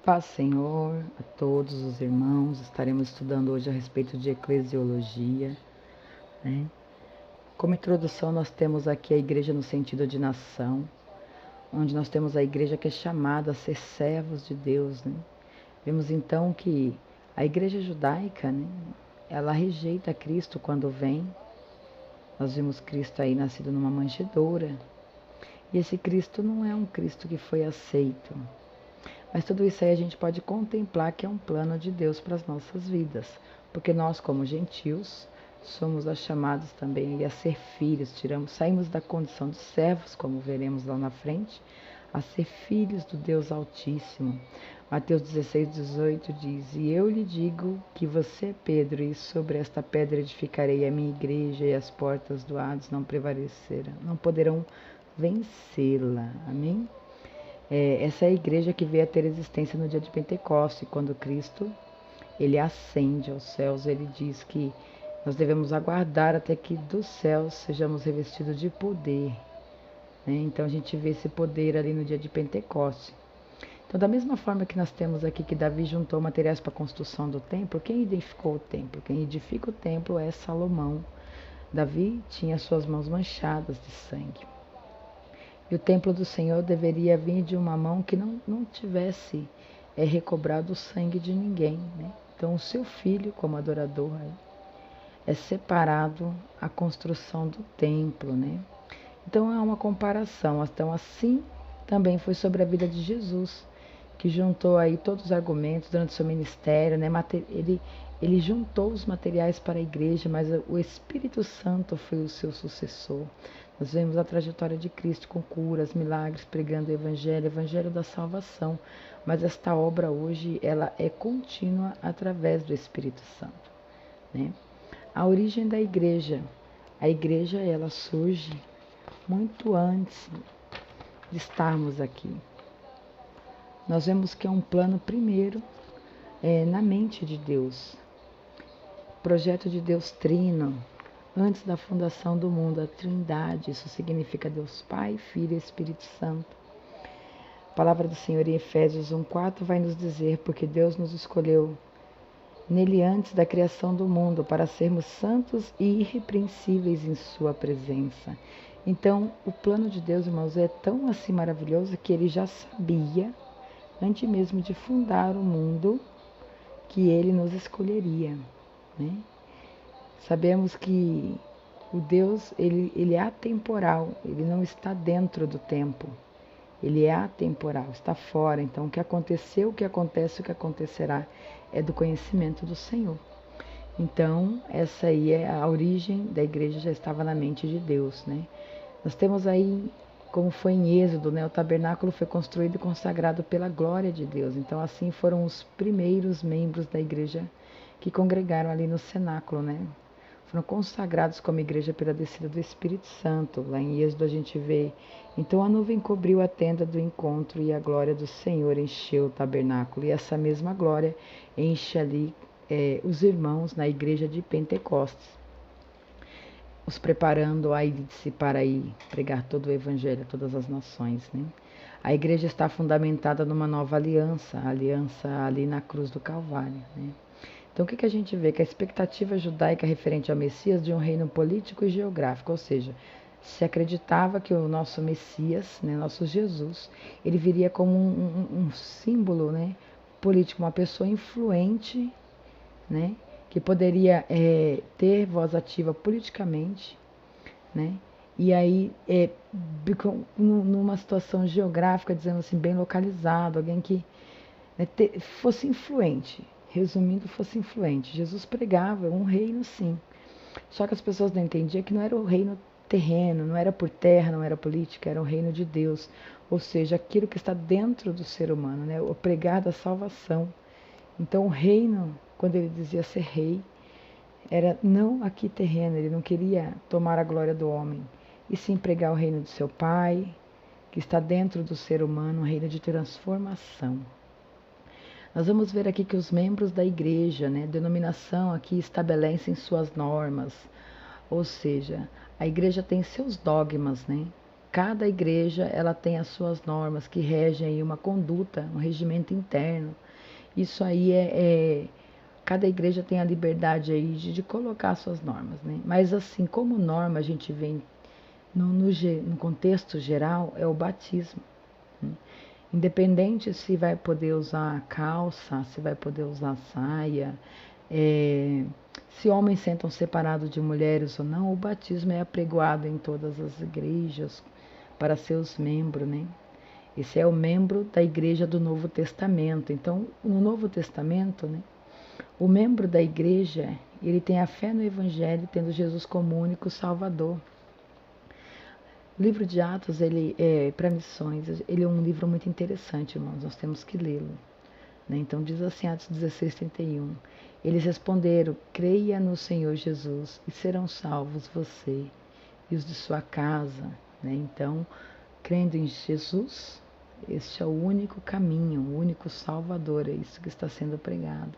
Paz, Senhor, a todos os irmãos. Estaremos estudando hoje a respeito de eclesiologia, né? Como introdução, nós temos aqui a igreja no sentido de nação, onde nós temos a igreja que é chamada a ser servos de Deus, né? Vemos então que a igreja judaica, né, ela rejeita Cristo quando vem. Nós vimos Cristo aí nascido numa manjedoura. E esse Cristo não é um Cristo que foi aceito. Mas tudo isso aí a gente pode contemplar que é um plano de Deus para as nossas vidas. Porque nós, como gentios, somos chamados também a ser filhos. Saímos da condição de servos, como veremos lá na frente, a ser filhos do Deus Altíssimo. Mateus 16:18 diz: E eu lhe digo que você é Pedro, e sobre esta pedra edificarei a minha igreja, e as portas do Hades não prevalecerão, não poderão vencê-la. Amém? Essa é a igreja que veio a ter existência no dia de Pentecostes, quando Cristo ele ascende aos céus. Ele diz que nós devemos aguardar até que dos céus sejamos revestidos de poder, né? Então a gente vê esse poder ali no dia de Pentecostes. Então, da mesma forma que nós temos aqui que Davi juntou materiais para a construção do templo, quem edificou o templo? Quem edifica o templo é Salomão. Davi tinha suas mãos manchadas de sangue. E o templo do Senhor deveria vir de uma mão que não tivesse recobrado o sangue de ninguém, né? Então, o seu filho, como adorador, é separado a construção do templo, né? Então, há uma comparação. Então, assim também foi sobre a vida de Jesus, que juntou aí todos os argumentos durante seu ministério, né? Ele juntou os materiais para a igreja, mas o Espírito Santo foi o seu sucessor. Nós vemos a trajetória de Cristo com curas, milagres, pregando o evangelho da salvação. Mas esta obra hoje, ela é contínua através do Espírito Santo, né? A origem da igreja. A igreja, ela surge muito antes de estarmos aqui. Nós vemos que é um plano primeiro na mente de Deus. Projeto de Deus Trino, antes da fundação do mundo, a Trindade, isso significa Deus Pai, Filho e Espírito Santo. A palavra do Senhor em Efésios 1:4 vai nos dizer: porque Deus nos escolheu nele antes da criação do mundo para sermos santos e irrepreensíveis em sua presença. Então, o plano de Deus, irmãos, é tão assim maravilhoso que ele já sabia, antes mesmo de fundar o mundo, que ele nos escolheria, né? Sabemos que o Deus, ele é atemporal, ele não está dentro do tempo, ele é atemporal, está fora. Então, o que aconteceu, o que acontece, o que acontecerá é do conhecimento do Senhor. Então, essa aí é a origem da igreja, já estava na mente de Deus, né? Nós temos aí, como foi em Êxodo, né? O tabernáculo foi construído e consagrado pela glória de Deus. Então, assim foram os primeiros membros da igreja que congregaram ali no cenáculo, né? Foram consagrados como igreja pela descida do Espírito Santo. Lá em Êxodo a gente vê: então a nuvem cobriu a tenda do encontro e a glória do Senhor encheu o tabernáculo. E essa mesma glória enche ali os irmãos na igreja de Pentecostes, os preparando aí para ir pregar todo o evangelho a todas as nações, né? A igreja está fundamentada numa nova aliança, a aliança ali na cruz do Calvário, né? Então, o que a gente vê? Que a expectativa judaica referente ao Messias de um reino político e geográfico, ou seja, se acreditava que o nosso Messias, né, nosso Jesus, ele viria como um símbolo, né, político, uma pessoa influente, né, que poderia ter voz ativa politicamente, né, e aí numa situação geográfica, dizendo assim, bem localizado, alguém que fosse influente. Resumindo, fosse influente. Jesus pregava um reino, sim. Só que as pessoas não entendiam que não era o reino terreno, não era por terra, não era política, era o reino de Deus. Ou seja, aquilo que está dentro do ser humano, né? O pregar da salvação. Então, o reino, quando ele dizia ser rei, era não aqui terreno, ele não queria tomar a glória do homem, e sim pregar o reino do seu Pai, que está dentro do ser humano, um reino de transformação. Nós vamos ver aqui que os membros da igreja, né, denominação aqui, estabelecem suas normas, ou seja, a igreja tem seus dogmas, né? Cada igreja ela tem as suas normas que regem aí uma conduta, um regimento interno. Isso aí cada igreja tem a liberdade aí de colocar suas normas, né? Mas assim, como norma a gente vê no contexto geral é o batismo, né? Independente se vai poder usar calça, se vai poder usar saia, se homens sentam separados de mulheres ou não, o batismo é apregoado em todas as igrejas para seus membros, né? Esse é o membro da igreja do Novo Testamento. Então, no Novo Testamento, né, o membro da igreja, ele tem a fé no Evangelho, tendo Jesus como único Salvador. O livro de Atos, ele para missões, ele é um livro muito interessante, irmãos, nós temos que lê-lo. Né? Então diz assim, Atos 16:31, eles responderam, creia no Senhor Jesus e serão salvos você e os de sua casa. Né? Então, crendo em Jesus, este é o único caminho, o único Salvador, é isso que está sendo pregado.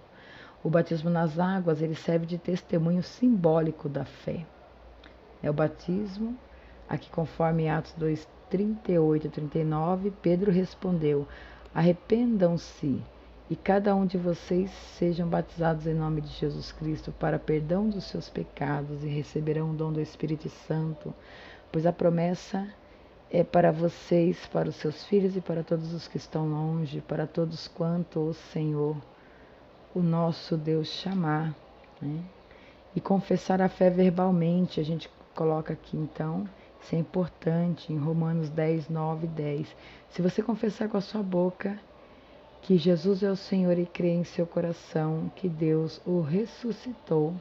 O batismo nas águas, ele serve de testemunho simbólico da fé. É o batismo, aqui conforme Atos 2:38 e 39, Pedro respondeu, arrependam-se e cada um de vocês sejam batizados em nome de Jesus Cristo para perdão dos seus pecados e receberão o dom do Espírito Santo, pois a promessa é para vocês, para os seus filhos e para todos os que estão longe, para todos quanto o Senhor, o nosso Deus, chamar. Né? E confessar a fé verbalmente, a gente coloca aqui então, isso é importante, em Romanos 10, 9 e 10. Se você confessar com a sua boca que Jesus é o Senhor e crer em seu coração que Deus o ressuscitou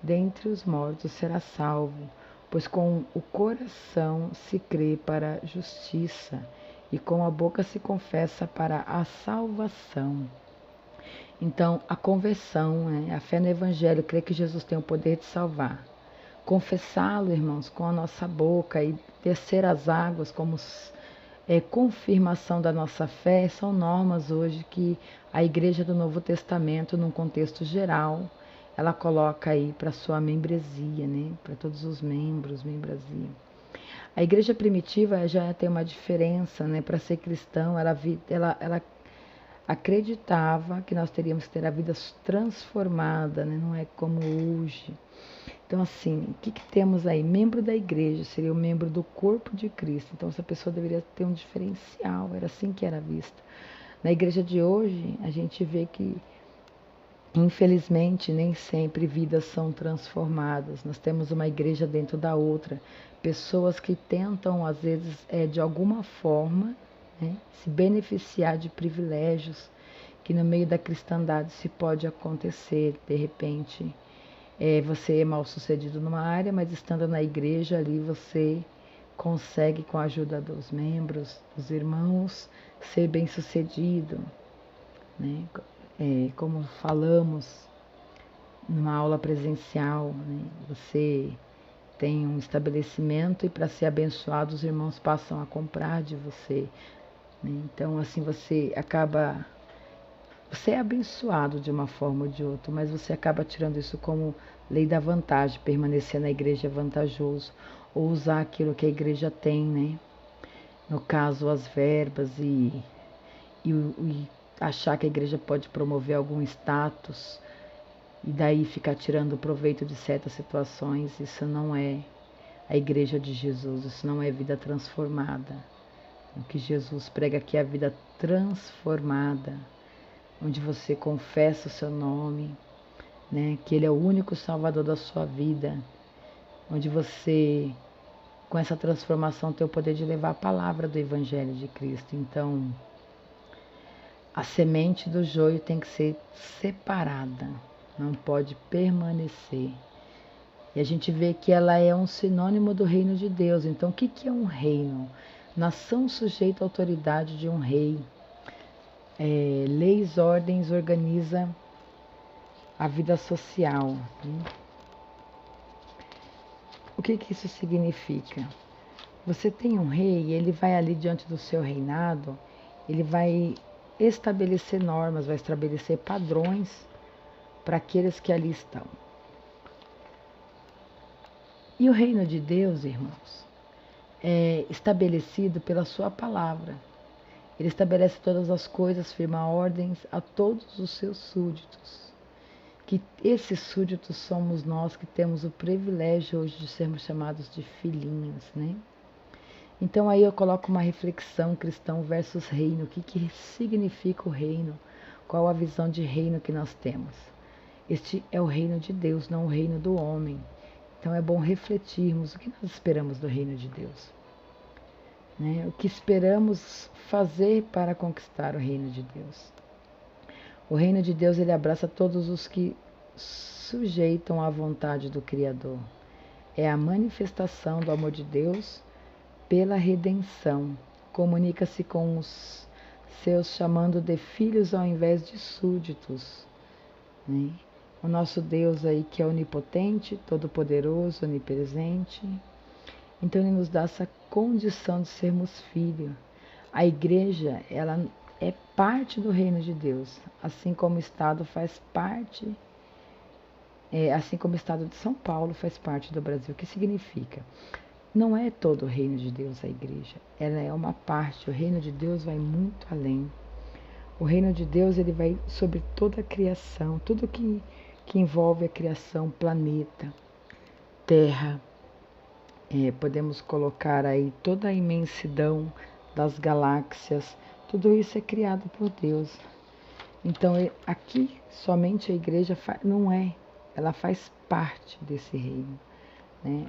dentre os mortos, será salvo. Pois com o coração se crê para a justiça e com a boca se confessa para a salvação. Então, a conversão, né? A fé no Evangelho, crer que Jesus tem o poder de salvar. Confessá-lo, irmãos, com a nossa boca e descer as águas como confirmação da nossa fé, são normas hoje que a Igreja do Novo Testamento, num contexto geral, ela coloca aí para sua membresia, né? Para todos os membros, membresia. A igreja primitiva já tem uma diferença, né? Para ser cristão, ela acreditava que nós teríamos que ter a vida transformada, né? Não é como hoje. Então, assim, o que temos aí? Membro da igreja seria o membro do corpo de Cristo. Então, essa pessoa deveria ter um diferencial, era assim que era vista. Na igreja de hoje, a gente vê que, infelizmente, nem sempre vidas são transformadas. Nós temos uma igreja dentro da outra. Pessoas que tentam, às vezes, de alguma forma, né, se beneficiar de privilégios que no meio da cristandade se pode acontecer, de repente. Você é mal sucedido numa área, mas estando na igreja ali você consegue, com a ajuda dos membros, dos irmãos, ser bem sucedido. Né? Como falamos numa aula presencial, né? Você tem um estabelecimento e para ser abençoado os irmãos passam a comprar de você. Né? Então assim você é abençoado de uma forma ou de outra, mas você acaba tirando isso como lei da vantagem, permanecer na igreja é vantajoso, ou usar aquilo que a igreja tem, né? No caso, as verbas e achar que a igreja pode promover algum status e daí ficar tirando proveito de certas situações. Isso não é a igreja de Jesus, isso não é vida transformada. O que Jesus prega aqui é a vida transformada, onde você confessa o seu nome, né, que Ele é o único Salvador da sua vida, onde você, com essa transformação, tem o poder de levar a palavra do Evangelho de Cristo. Então, a semente do joio tem que ser separada, não pode permanecer. E a gente vê que ela é um sinônimo do reino de Deus. Então, o que é um reino? Nação sujeita à autoridade de um rei. Leis, ordens, organiza a vida social. Né? O que isso significa? Você tem um rei, ele vai ali diante do seu reinado, ele vai estabelecer normas, vai estabelecer padrões para aqueles que ali estão. E o reino de Deus, irmãos, estabelecido pela sua palavra. Ele estabelece todas as coisas, firma ordens a todos os seus súditos. Que esses súditos somos nós que temos o privilégio hoje de sermos chamados de filhinhos, né? Então aí eu coloco uma reflexão cristão versus reino. O que significa o reino? Qual a visão de reino que nós temos? Este é o reino de Deus, não o reino do homem. Então é bom refletirmos o que nós esperamos do reino de Deus. Né? O que esperamos fazer para conquistar o reino de Deus. O reino de Deus, ele abraça todos os que sujeitam à vontade do Criador. É a manifestação do amor de Deus pela redenção. Comunica-se com os seus chamando de filhos ao invés de súditos. Né? O nosso Deus aí que é onipotente, todo-poderoso, onipresente. Então ele nos dá essa condição de sermos filhos. A igreja, ela é parte do reino de Deus, assim como o Estado faz parte, assim como o Estado de São Paulo faz parte do Brasil. O que significa? Não é todo o reino de Deus a igreja, ela é uma parte. O reino de Deus vai muito além. O reino de Deus, ele vai sobre toda a criação, tudo que envolve a criação, planeta, terra. Podemos colocar aí toda a imensidão das galáxias, tudo isso é criado por Deus. Então aqui somente a igreja não é, ela faz parte desse reino, né?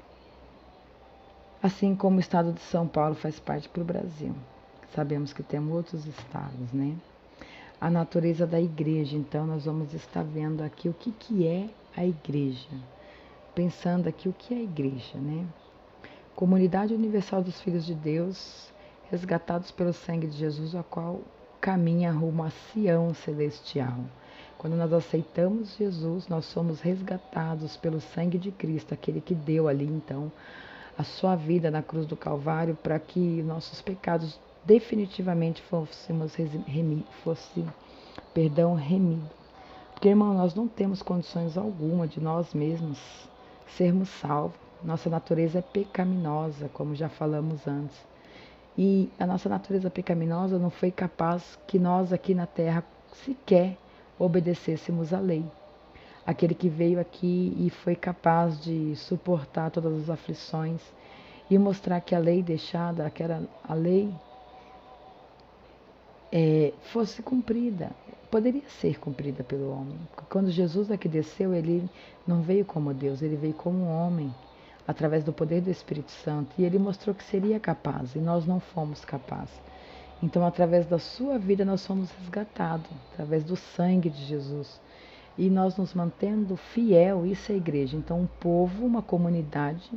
Assim como o estado de São Paulo faz parte para o Brasil. Sabemos que temos outros estados, né? A natureza da igreja, então nós vamos estar vendo aqui o que é a igreja. Pensando aqui o que é a igreja, né? Comunidade universal dos filhos de Deus, resgatados pelo sangue de Jesus, a qual caminha rumo a Sião celestial. Quando nós aceitamos Jesus, nós somos resgatados pelo sangue de Cristo, aquele que deu ali, então, a sua vida na cruz do Calvário, para que nossos pecados definitivamente fossem remidos. Porque, irmão, nós não temos condições alguma de nós mesmos sermos salvos. Nossa natureza é pecaminosa, como já falamos antes. E a nossa natureza pecaminosa não foi capaz que nós aqui na terra sequer obedecêssemos à lei. Aquele que veio aqui e foi capaz de suportar todas as aflições e mostrar que a lei deixada, que era a lei, fosse cumprida. Poderia ser cumprida pelo homem. Quando Jesus aqui desceu, ele não veio como Deus, ele veio como um homem, através do poder do Espírito Santo, e ele mostrou que seria capaz, e nós não fomos capazes. Então, através da sua vida, nós somos resgatados, através do sangue de Jesus, e nós nos mantendo fiel, isso é a igreja. Então, um povo, uma comunidade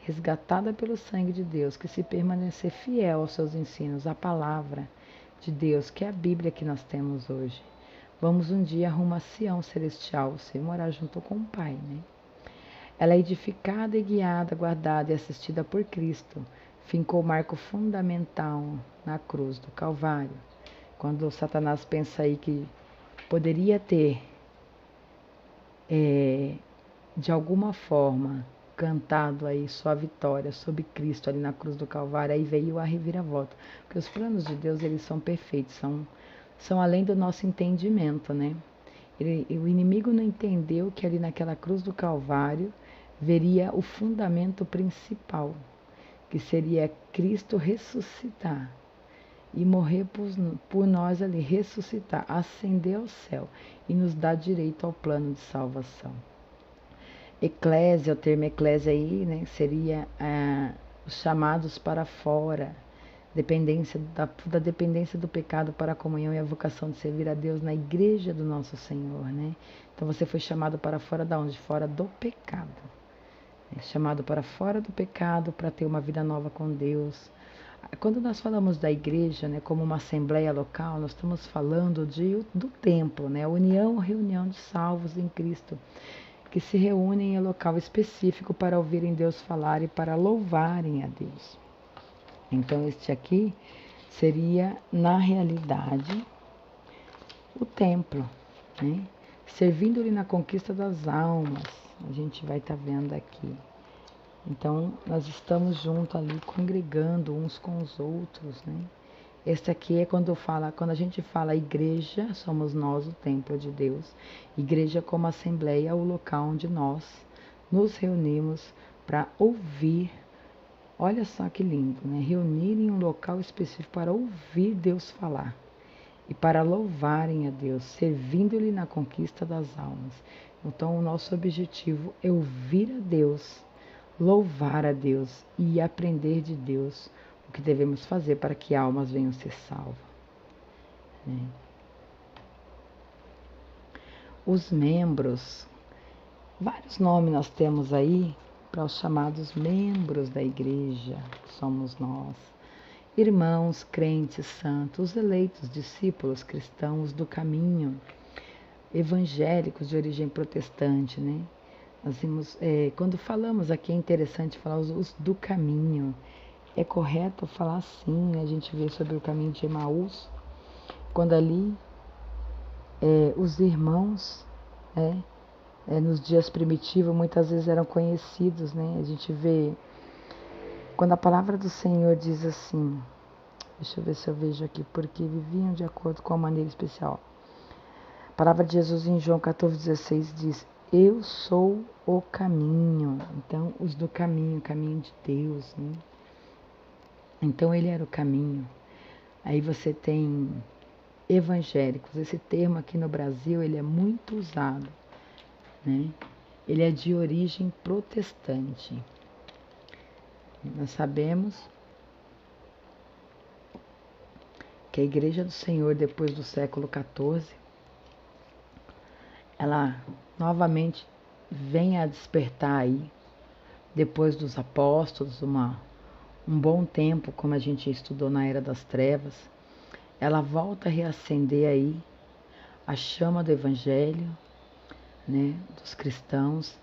resgatada pelo sangue de Deus, que se permanecer fiel aos seus ensinos, à palavra de Deus, que é a Bíblia que nós temos hoje. Vamos um dia rumo a Sião celestial, você morar junto com o Pai, né? Ela é edificada e guiada, guardada e assistida por Cristo. Fincou o marco fundamental na cruz do Calvário. Quando Satanás pensa aí que poderia ter, de alguma forma, cantado aí sua vitória sobre Cristo ali na cruz do Calvário, aí veio a reviravolta. Porque os planos de Deus, eles são perfeitos, são além do nosso entendimento, né? O inimigo não entendeu que ali naquela cruz do Calvário veria o fundamento principal, que seria Cristo ressuscitar e morrer por nós ali, ressuscitar, ascender ao céu e nos dar direito ao plano de salvação. Eclésia, o termo eclésia aí, né, seria os chamados para fora, da dependência do pecado para a comunhão e a vocação de servir a Deus na igreja do nosso Senhor, né? Então você foi chamado para fora da onde? Fora do pecado. Chamado para fora do pecado, para ter uma vida nova com Deus. Quando nós falamos da igreja, né, como uma assembleia local, nós estamos falando do templo, né, reunião de salvos em Cristo, que se reúnem em um local específico para ouvirem Deus falar e para louvarem a Deus. Então este aqui seria, na realidade, o templo, né, servindo-lhe na conquista das almas. A gente vai estar vendo aqui. Então, nós estamos juntos ali, congregando uns com os outros, né? Esse aqui é quando a gente fala igreja, somos nós o templo de Deus. Igreja como assembleia é o local onde nós nos reunimos para ouvir. Olha só que lindo, né? Reunir em um local específico para ouvir Deus falar e para louvarem a Deus, servindo-lhe na conquista das almas. Então, o nosso objetivo é ouvir a Deus, louvar a Deus e aprender de Deus o que devemos fazer para que almas venham ser salvas, né? Os membros, vários nomes nós temos aí para os chamados membros da igreja, somos nós. Irmãos, crentes, santos, eleitos, discípulos, cristãos do caminho, evangélicos de origem protestante, né? Nós vimos, quando falamos aqui é interessante falar os do caminho. É correto falar assim, né? A gente vê sobre o caminho de Emaús, quando ali os irmãos, né, nos dias primitivos, muitas vezes eram conhecidos, né? A gente vê, quando a palavra do Senhor diz assim, deixa eu ver se eu vejo aqui, porque viviam de acordo com a maneira especial. A palavra de Jesus em João 14,16 diz, eu sou o caminho. Então, os do caminho, o caminho de Deus, né? Então, ele era o caminho. Aí você tem evangélicos. Esse termo aqui no Brasil, ele é muito usado, né? Ele é de origem protestante. Nós sabemos que a Igreja do Senhor, depois do século XIV, ela novamente vem a despertar aí, depois dos apóstolos, um bom tempo, como a gente estudou na Era das Trevas, ela volta a reacender aí a chama do Evangelho, né, dos cristãos.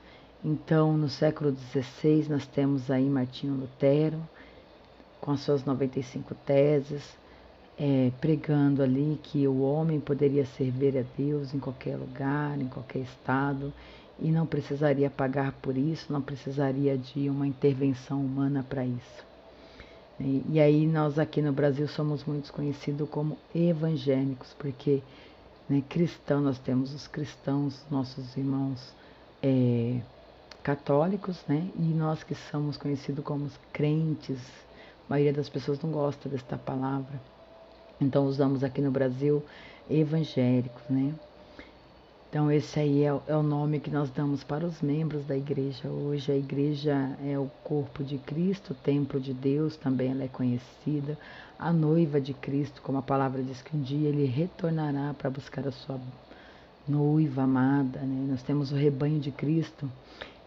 Então, no século XVI, nós temos aí Martinho Lutero, com as suas 95 teses, pregando ali que o homem poderia servir a Deus em qualquer lugar, em qualquer estado, e não precisaria pagar por isso, não precisaria de uma intervenção humana para isso. E aí nós aqui no Brasil somos muito conhecidos como evangélicos, porque, né, cristão, nós temos os cristãos, nossos irmãos católicos, né, e nós que somos conhecidos como os crentes. A maioria das pessoas não gosta desta palavra, então usamos aqui no Brasil evangélicos, né? Então esse aí é o nome que nós damos para os membros da igreja. Hoje a igreja é o corpo de Cristo, o templo de Deus, também ela é conhecida. A noiva de Cristo, como a palavra diz que um dia ele retornará para buscar a sua noiva amada, né? Nós temos o rebanho de Cristo.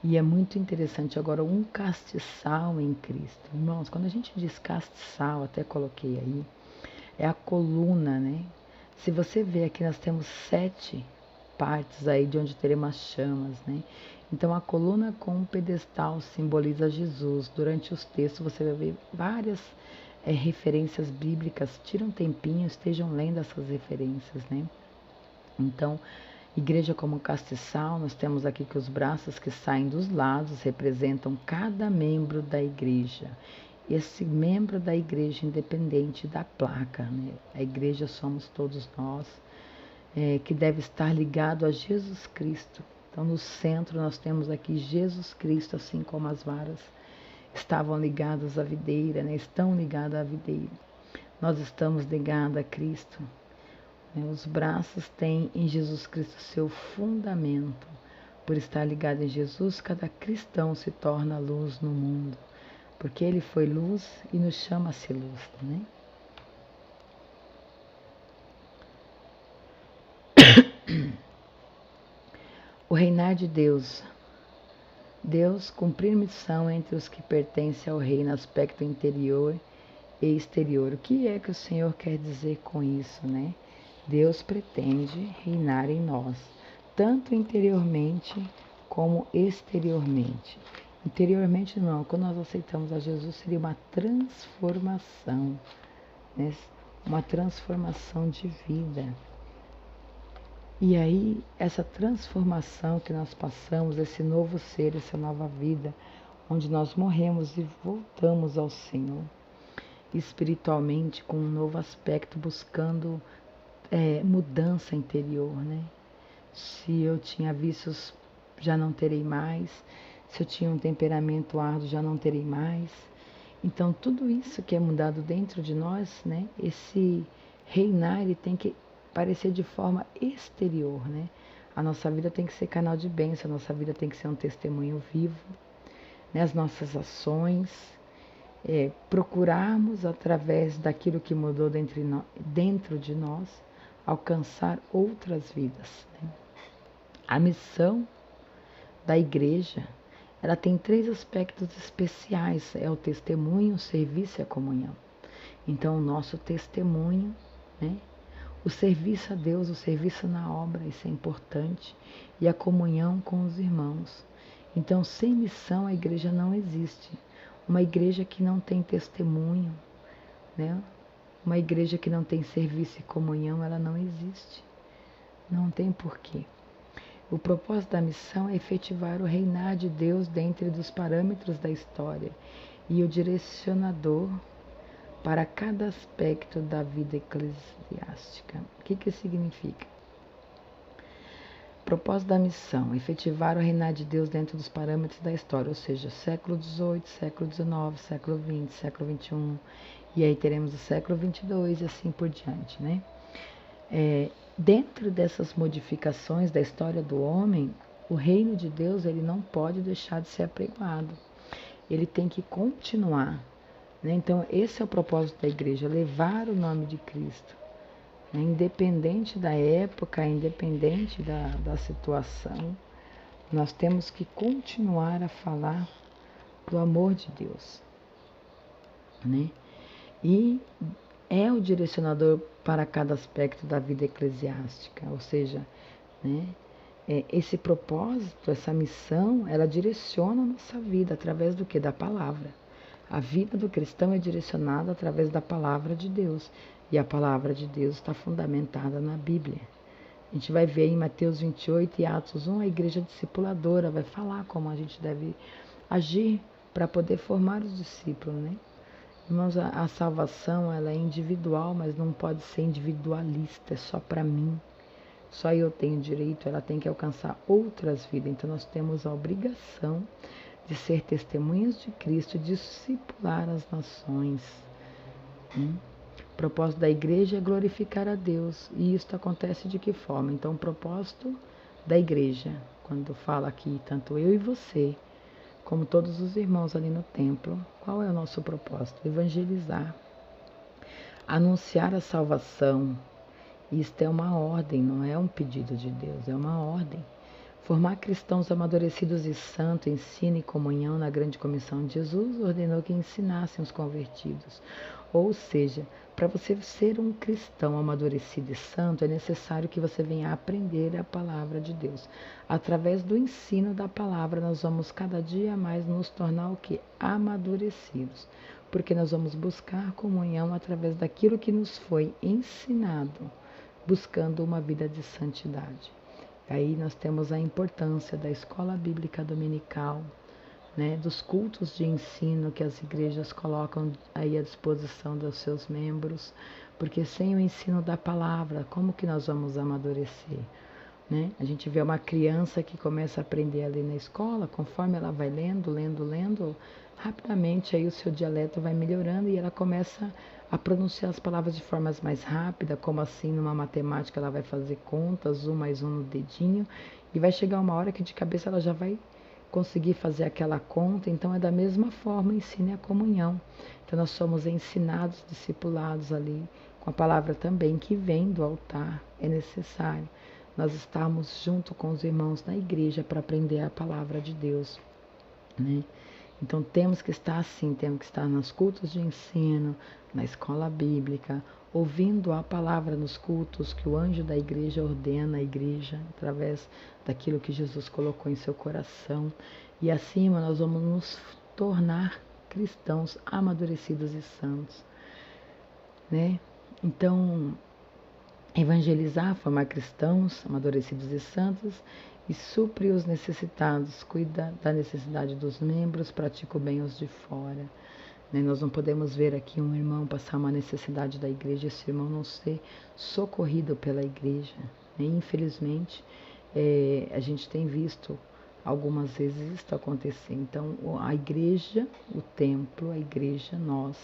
E é muito interessante agora um castiçal em Cristo. Irmãos, quando a gente diz castiçal, até coloquei aí, é a coluna, né? Se você ver aqui, nós temos 7 partes aí de onde teremos as chamas, né? Então a coluna com o pedestal simboliza Jesus. Durante os textos você vai ver várias referências bíblicas. Tira um tempinho, estejam lendo essas referências, né? Então, igreja como castiçal, nós temos aqui que os braços que saem dos lados representam cada membro da igreja. Esse membro da igreja, independente da placa, né? A igreja somos todos nós, que deve estar ligado a Jesus Cristo. Então, no centro nós temos aqui Jesus Cristo, assim como as varas estavam ligadas à videira, né? Estão ligadas à videira. Nós estamos ligados a Cristo. Os braços têm em Jesus Cristo seu fundamento. Por estar ligado em Jesus, cada cristão se torna luz no mundo, porque ele foi luz e nos chama a ser luz, né? O reinar de Deus. Deus cumprir missão entre os que pertencem ao reino, aspecto interior e exterior. O que é que o Senhor quer dizer com isso, né? Deus pretende reinar em nós, tanto interiormente como exteriormente. Interiormente não, quando nós aceitamos a Jesus seria uma transformação, né? Uma transformação de vida. E aí, essa transformação que nós passamos, esse novo ser, essa nova vida, onde nós morremos e voltamos ao Senhor, espiritualmente com um novo aspecto, buscando mudança interior, né? Se eu tinha vícios, já não terei mais. Se eu tinha um temperamento árduo, já não terei mais. Então, tudo isso que é mudado dentro de nós, né? Esse reinar, ele tem que parecer de forma exterior, né? A nossa vida tem que ser canal de bênção, a nossa vida tem que ser um testemunho vivo, né? As nossas ações, procurarmos, através daquilo que mudou dentro de nós, alcançar outras vidas, né? A missão da igreja, ela tem 3 aspectos especiais: é o testemunho, o serviço e a comunhão. Então, o nosso testemunho, né? O serviço a Deus, o serviço na obra, isso é importante, e a comunhão com os irmãos. Então, sem missão, a igreja não existe. Uma igreja que não tem testemunho, né? Uma igreja que não tem serviço e comunhão, ela não existe. Não tem porquê. O propósito da missão é efetivar o reinar de Deus dentro dos parâmetros da história e o direcionador para cada aspecto da vida eclesiástica. O que significa? Propósito da missão: efetivar o reinar de Deus dentro dos parâmetros da história, ou seja, século XVIII, século XIX, século XX, século XXI, e aí teremos o século XXII e assim por diante, né? Dentro dessas modificações da história do homem, o reino de Deus, ele não pode deixar de ser apregoado. Ele tem que continuar, né? Então, esse é o propósito da igreja: levar o nome de Cristo, né? Independente da época, independente da situação, nós temos que continuar a falar do amor de Deus, né? E é o direcionador para cada aspecto da vida eclesiástica, ou seja, né, esse propósito, essa missão, ela direciona a nossa vida através do que? Da palavra. A vida do cristão é direcionada através da palavra de Deus, e a palavra de Deus está fundamentada na Bíblia. A gente vai ver em Mateus 28 e Atos 1, a igreja discipuladora vai falar como a gente deve agir para poder formar os discípulos, né? Irmãos, a salvação, ela é individual, mas não pode ser individualista, é só para mim. Só eu tenho direito, ela tem que alcançar outras vidas. Então, nós temos a obrigação de ser testemunhas de Cristo, de discipular as nações. O propósito da igreja é glorificar a Deus. E isso acontece de que forma? Então, o propósito da igreja, quando fala aqui, tanto eu e você, como todos os irmãos ali no templo, qual é o nosso propósito? Evangelizar, anunciar a salvação. Isto é uma ordem, não é um pedido de Deus, é uma ordem. Formar cristãos amadurecidos e santos, ensino e comunhão na grande comissão de Jesus ordenou que ensinassem os convertidos. Ou seja, para você ser um cristão amadurecido e santo, é necessário que você venha aprender a palavra de Deus. Através do ensino da palavra, nós vamos cada dia mais nos tornar o quê? Amadurecidos. Porque nós vamos buscar comunhão através daquilo que nos foi ensinado, buscando uma vida de santidade. Aí nós temos a importância da escola bíblica dominical, né, dos cultos de ensino que as igrejas colocam aí à disposição dos seus membros, porque sem o ensino da palavra, como que nós vamos amadurecer? Né? A gente vê uma criança que começa a aprender ali na escola, conforme ela vai lendo, rapidamente aí o seu dialeto vai melhorando e ela começa a pronunciar as palavras de formas mais rápidas, como assim numa matemática ela vai fazer contas, 1 mais 1 no dedinho, e vai chegar uma hora que de cabeça ela já vai conseguir fazer aquela conta. Então é da mesma forma o ensino e a comunhão. Então nós somos ensinados, discipulados ali, com a palavra também que vem do altar. É necessário nós estarmos junto com os irmãos na igreja para aprender a palavra de Deus, né? Então temos que estar assim, temos que estar nos cultos de ensino, na escola bíblica, ouvindo a palavra nos cultos que o anjo da igreja ordena à igreja, através daquilo que Jesus colocou em seu coração. E acima nós vamos nos tornar cristãos amadurecidos e santos, né? Então, evangelizar, formar cristãos amadurecidos e santos, e supre os necessitados, cuida da necessidade dos membros, pratica o bem aos de fora. Nós não podemos ver aqui um irmão passar uma necessidade da igreja, esse irmão não ser socorrido pela igreja. Infelizmente, a gente tem visto algumas vezes isso acontecer. Então, a igreja, o templo, a igreja, nós,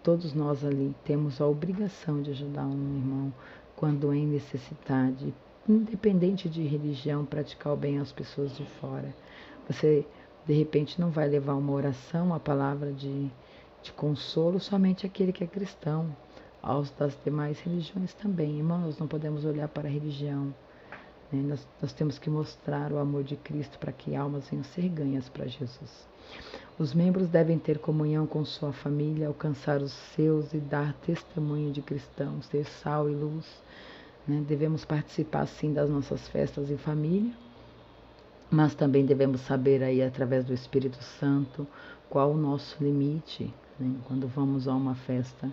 todos nós ali temos a obrigação de ajudar um irmão quando em necessidade, independente de religião, praticar o bem às pessoas de fora. Você, de repente, não vai levar uma oração, uma palavra de consolo somente àquele que é cristão, aos das demais religiões também. Irmão, nós não podemos olhar para a religião. Nós temos que mostrar o amor de Cristo para que almas venham ser ganhas para Jesus. Os membros devem ter comunhão com sua família, alcançar os seus e dar testemunho de cristãos, ser sal e luz. Devemos participar sim das nossas festas em família, mas também devemos saber aí através do Espírito Santo qual o nosso limite. Quando vamos a uma festa,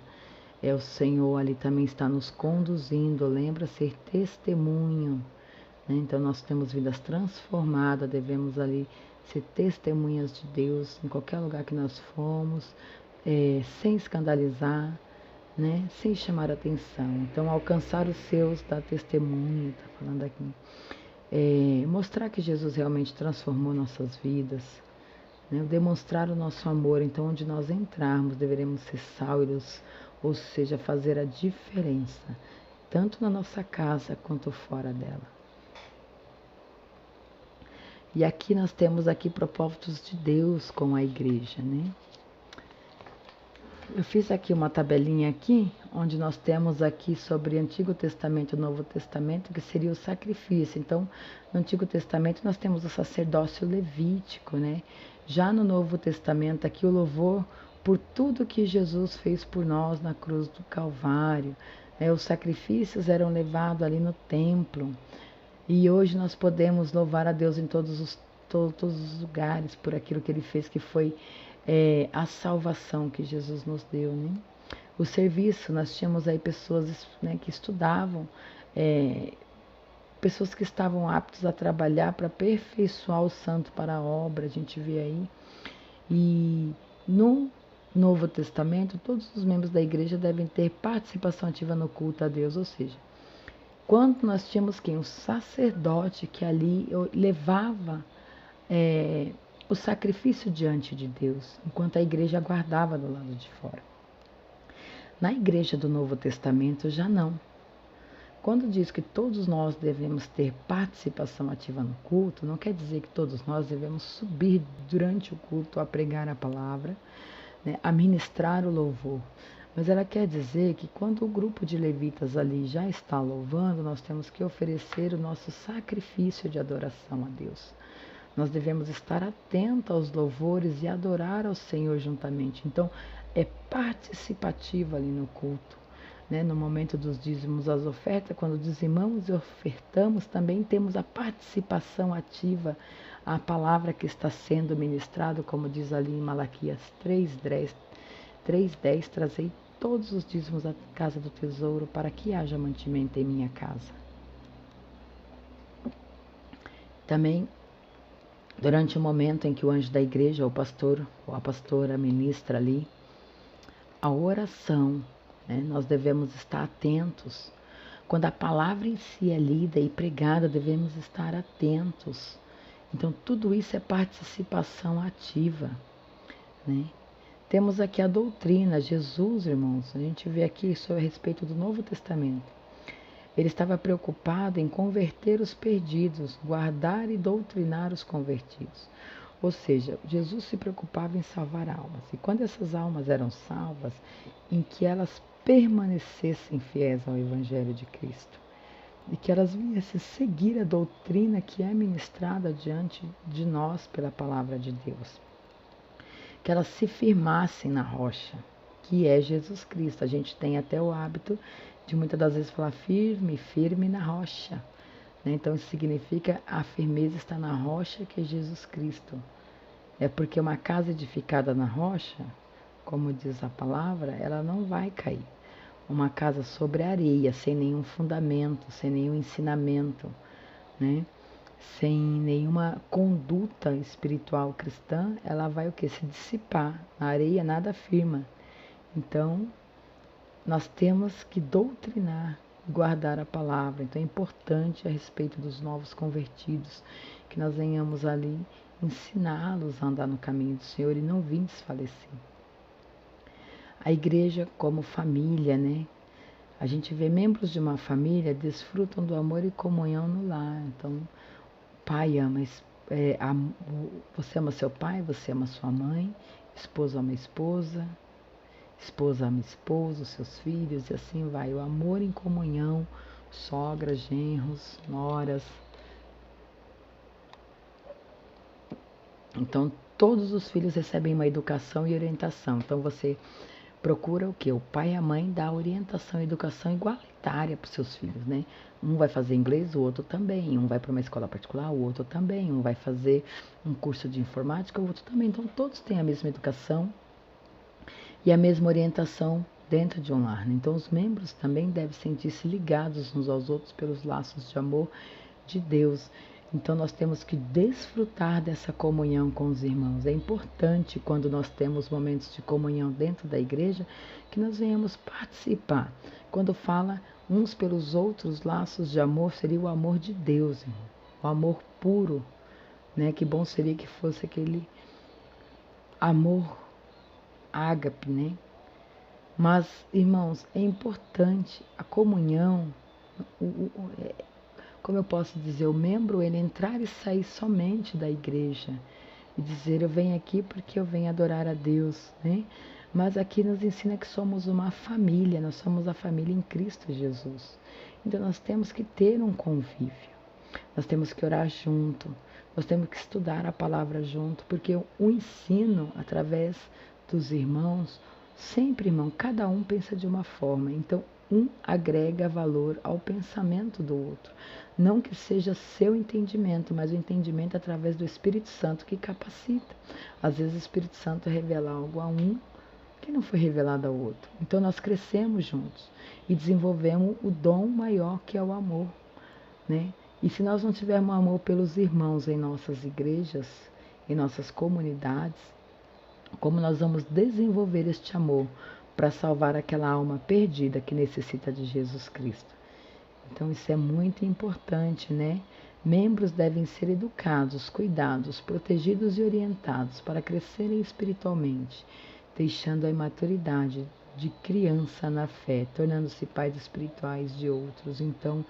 o Senhor ali também está nos conduzindo, lembra ser testemunho. Então nós temos vidas transformadas, devemos ali ser testemunhas de Deus em qualquer lugar que nós formos, sem escandalizar, sem chamar atenção. Então alcançar os seus, dar testemunho, está falando aqui. Mostrar que Jesus realmente transformou nossas vidas, demonstrar o nosso amor. Então onde nós entrarmos deveremos ser sal e luz, ou seja, fazer a diferença, tanto na nossa casa quanto fora dela. E aqui nós temos aqui propósitos de Deus com a igreja, Eu fiz aqui uma tabelinha aqui, onde nós temos aqui sobre Antigo Testamento e Novo Testamento, que seria o sacrifício. Então, no Antigo Testamento nós temos o sacerdócio levítico, Já no Novo Testamento aqui o louvor por tudo que Jesus fez por nós na cruz do Calvário. Os sacrifícios eram levados ali no templo. E hoje nós podemos louvar a Deus em todos os lugares por aquilo que Ele fez, que foi a salvação que Jesus nos deu. O serviço, nós tínhamos aí pessoas que estudavam, pessoas que estavam aptas a trabalhar para aperfeiçoar o santo para a obra, a gente vê aí. E no Novo Testamento, todos os membros da igreja devem ter participação ativa no culto a Deus, ou seja, quando nós tínhamos um sacerdote que ali levava o sacrifício diante de Deus, enquanto a igreja aguardava do lado de fora. Na igreja do Novo Testamento já não. Quando diz que todos nós devemos ter participação ativa no culto, não quer dizer que todos nós devemos subir durante o culto a pregar a palavra, a ministrar o louvor. Mas ela quer dizer que quando o grupo de levitas ali já está louvando, nós temos que oferecer o nosso sacrifício de adoração a Deus. Nós devemos estar atentos aos louvores e adorar ao Senhor juntamente. Então, é participativo ali no culto. No momento dos dízimos, as ofertas, quando dizimamos e ofertamos, também temos a participação ativa, a palavra que está sendo ministrada, como diz ali em Malaquias 3:10, trazei todos os dízimos à casa do tesouro, para que haja mantimento em minha casa. Também, durante o momento em que o anjo da igreja, o pastor ou a pastora ministra ali, a oração, nós devemos estar atentos. Quando a palavra em si é lida e pregada, devemos estar atentos. Então, tudo isso é participação ativa, Temos aqui a doutrina, Jesus, irmãos, a gente vê aqui sobre a respeito do Novo Testamento. Ele estava preocupado em converter os perdidos, guardar e doutrinar os convertidos. Ou seja, Jesus se preocupava em salvar almas. E quando essas almas eram salvas, em que elas permanecessem fiéis ao Evangelho de Cristo. E que elas viessem seguir a doutrina que é ministrada diante de nós pela palavra de Deus. Que elas se firmassem na rocha, que é Jesus Cristo. A gente tem até o hábito de muitas das vezes falar firme na rocha. Então isso significa a firmeza está na rocha, que é Jesus Cristo. É porque uma casa edificada na rocha, como diz a palavra, ela não vai cair. Uma casa sobre areia, sem nenhum fundamento, sem nenhum ensinamento, sem nenhuma conduta espiritual cristã, ela vai o quê? Se dissipar. Na areia nada firma. Então, nós temos que doutrinar e guardar a palavra. Então é importante a respeito dos novos convertidos, que nós venhamos ali ensiná-los a andar no caminho do Senhor e não vir desfalecer. A igreja como família, né? A gente vê membros de uma família desfrutam do amor e comunhão no lar. Então, pai ama, você ama seu pai, você ama sua mãe, esposa ama esposa, esposa ama esposo, seus filhos, e assim vai. O amor em comunhão, sogra, genros, noras. Então, todos os filhos recebem uma educação e orientação. Então, você procura o quê? O pai e a mãe dá orientação e educação igualitária para os seus filhos, né? Um vai fazer inglês, o outro também. Um vai para uma escola particular, o outro também. Um vai fazer um curso de informática, o outro também. Então, todos têm a mesma educação e a mesma orientação dentro de um lar, né? Então, os membros também devem sentir-se ligados uns aos outros pelos laços de amor de Deus. Então, nós temos que desfrutar dessa comunhão com os irmãos. É importante, quando nós temos momentos de comunhão dentro da igreja, que nós venhamos participar. Quando fala uns pelos outros, laços de amor, seria o amor de Deus, irmão. O amor puro, né? Que bom seria que fosse aquele amor ágape, né? Mas, irmãos, é importante a comunhão, como eu posso dizer, o membro, ele entrar e sair somente da igreja e dizer, eu venho aqui porque eu venho adorar a Deus, né? Mas aqui nos ensina que somos uma família, nós somos a família em Cristo Jesus. Então nós temos que ter um convívio, nós temos que orar junto, nós temos que estudar a palavra junto, porque o ensino através dos irmãos, sempre, irmão, cada um pensa de uma forma, então um agrega valor ao pensamento do outro. Não que seja seu entendimento, mas o entendimento através do Espírito Santo que capacita. Às vezes o Espírito Santo revela algo a um que não foi revelado ao outro. Então nós crescemos juntos e desenvolvemos o dom maior que é o amor, né? E se nós não tivermos amor pelos irmãos em nossas igrejas, em nossas comunidades, como nós vamos desenvolver este amor para salvar aquela alma perdida que necessita de Jesus Cristo? Então isso é muito importante, né? Membros devem ser educados, cuidados, protegidos e orientados para crescerem espiritualmente, deixando a imaturidade de criança na fé, tornando-se pais espirituais de outros. Então,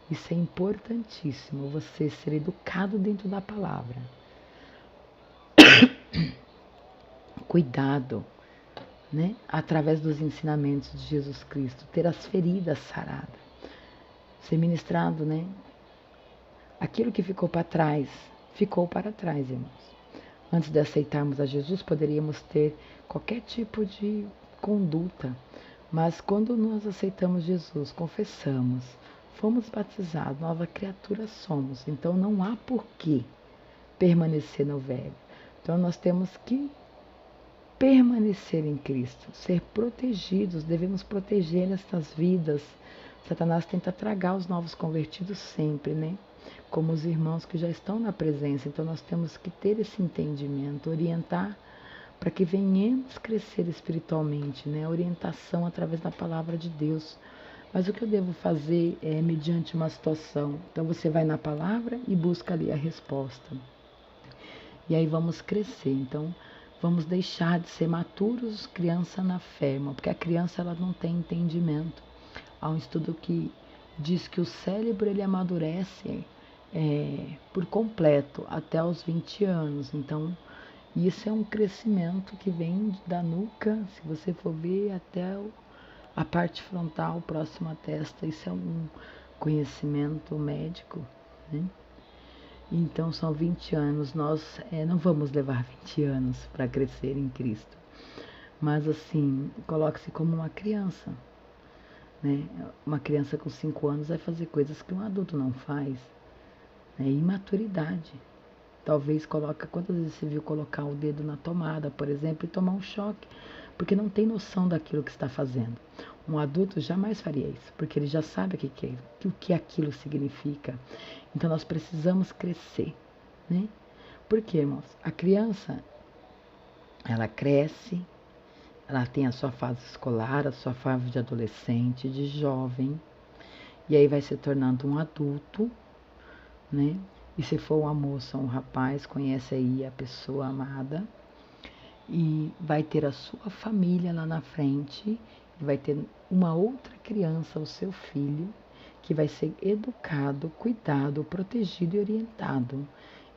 isso é importantíssimo, você ser educado dentro da palavra. Cuidado, né? Através dos ensinamentos de Jesus Cristo, ter as feridas saradas, ser ministrado, né? Aquilo que ficou para trás, irmãos. Antes de aceitarmos a Jesus, poderíamos ter qualquer tipo de conduta, mas quando nós aceitamos Jesus, confessamos, fomos batizados, nova criatura somos, então não há por que permanecer no velho. Então nós temos que permanecer em Cristo, ser protegidos, devemos proteger estas vidas. Satanás tenta tragar os novos convertidos sempre, né? Como os irmãos que já estão na presença. Então nós temos que ter esse entendimento, orientar para que venhamos crescer espiritualmente, né? Orientação através da palavra de Deus. Mas o que eu devo fazer é mediante uma situação. Então você vai na palavra e busca ali a resposta. E aí vamos crescer. Então vamos deixar de ser maturos, criança na fé, irmão, porque a criança ela não tem entendimento. Há um estudo que diz que o cérebro ele amadurece por completo até os 20 anos. Então, isso é um crescimento que vem da nuca, se você for ver, até a parte frontal, próxima à testa. Isso é um conhecimento médico, né? Então, são 20 anos. Nós não vamos levar 20 anos para crescer em Cristo. Mas, assim, coloque-se como uma criança, né? Uma criança com 5 anos vai fazer coisas que um adulto não faz. É imaturidade. Talvez quantas vezes você viu colocar o dedo na tomada, por exemplo, e tomar um choque. porque não tem noção daquilo que está fazendo. Um adulto jamais faria isso, porque ele já sabe o que aquilo significa. Então nós precisamos crescer, né? Porque, irmãos, a criança, ela cresce, ela tem a sua fase escolar, a sua fase de adolescente, de jovem, e aí vai se tornando um adulto, né? E se for uma moça ou um rapaz, conhece aí a pessoa amada, e vai ter a sua família lá na frente, e vai ter uma outra criança, o seu filho, que vai ser educado, cuidado, protegido e orientado.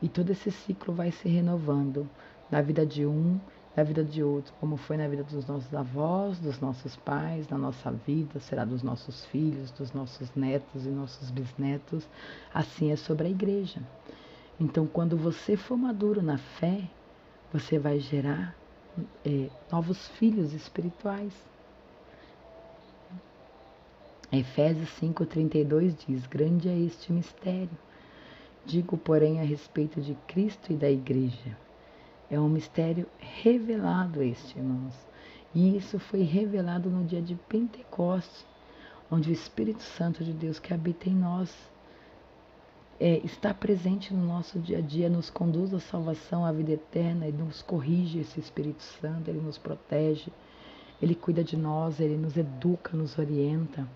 E todo esse ciclo vai se renovando na vida de um, na vida de outro, como foi na vida dos nossos avós, dos nossos pais, na nossa vida, será dos nossos filhos, dos nossos netos e nossos bisnetos. Assim é sobre a igreja. Então, quando você for maduro na fé, você vai gerar novos filhos espirituais. Efésios 5,32 diz: grande é este mistério. Digo, porém, a respeito de Cristo e da igreja. É um mistério revelado este, irmãos. E isso foi revelado no dia de Pentecostes, onde o Espírito Santo de Deus que habita em nós está presente no nosso dia a dia, nos conduz à salvação, à vida eterna, e nos corrige esse Espírito Santo, ele nos protege, ele cuida de nós, ele nos educa, nos orienta.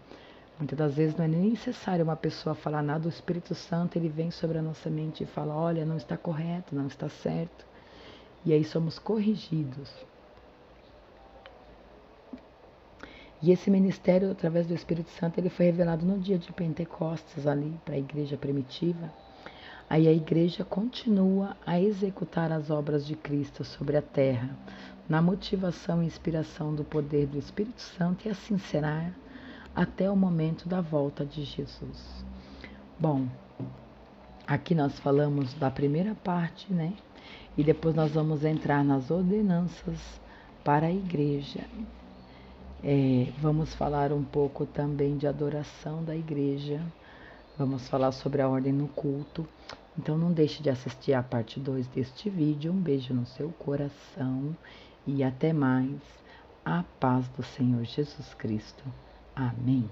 Muitas das vezes não é nem necessário uma pessoa falar nada, o Espírito Santo ele vem sobre a nossa mente e fala, olha, não está correto, não está certo. E aí somos corrigidos. E esse ministério, através do Espírito Santo, ele foi revelado no dia de Pentecostes, ali, para a igreja primitiva. Aí a igreja continua a executar as obras de Cristo sobre a terra, na motivação e inspiração do poder do Espírito Santo, e assim será até o momento da volta de Jesus. Bom, aqui nós falamos da primeira parte, né? E depois nós vamos entrar nas ordenanças para a igreja. Vamos falar um pouco também de adoração da igreja. Vamos falar sobre a ordem no culto. Então não deixe de assistir a parte 2 deste vídeo. Um beijo no seu coração e até mais. A paz do Senhor Jesus Cristo. Amém.